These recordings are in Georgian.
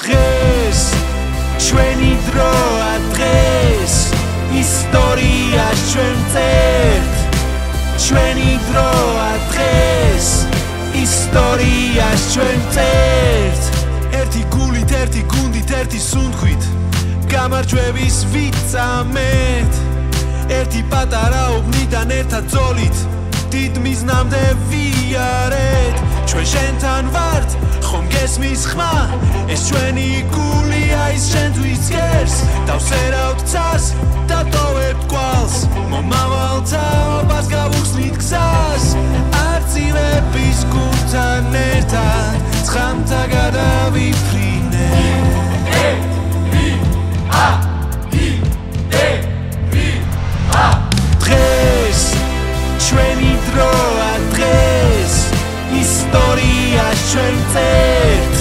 დღეს ჩვენი დროა დღეს ისტორიას ჩვენ წერთ ჩვენი დროა დღეს ისტორიას ჩვენ წერთ ერთი გულით ერთი გუნდით ერთი სუნთქვით გამარჯვების ვიცამეთ ერთი პატარა უბნიდან ერთად ძოლით დიდ მიზნამდე ვიარეთ ჩვენ შენთან ვართ ხომ გესმის ხმა ეს ჩვენი გულია ის შენთვის გერს დავსერავთ ცას და ტოვებთ კვალს მომავალთა ობას გავუხსნით გზას არწივების გუნდთან ერთად ცხამთა გადავიფრინეთ დღეს ჩვენი დროა დღეს ისტორიას ჩვენ წერთ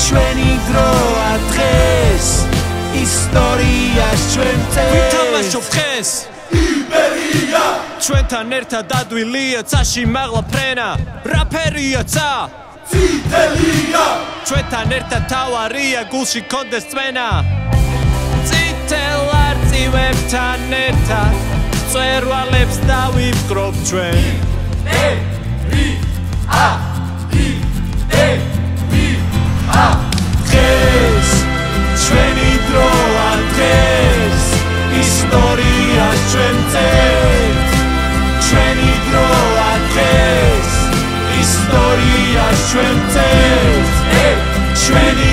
ჩვენი დროა დღეს ისტორიას ჩვენ წერთ ვითამაშობ დღეს იბერია ჩვენთან ერთად ადვილია ცაში მაღლა ფრენა რაფერია ცა წითელია ჩვენთან ერთად თავარია გულში კონდეს წმენა წითელ არწივებთან ერთად წერვალებს დავიფკრობ ჩვენ დღეს ჩვენი დროა დღეს ისტორიას ჩვენ წერთ ჩვენი დროა დღეს ისტორიას ჩვენ წერთ ჩვენი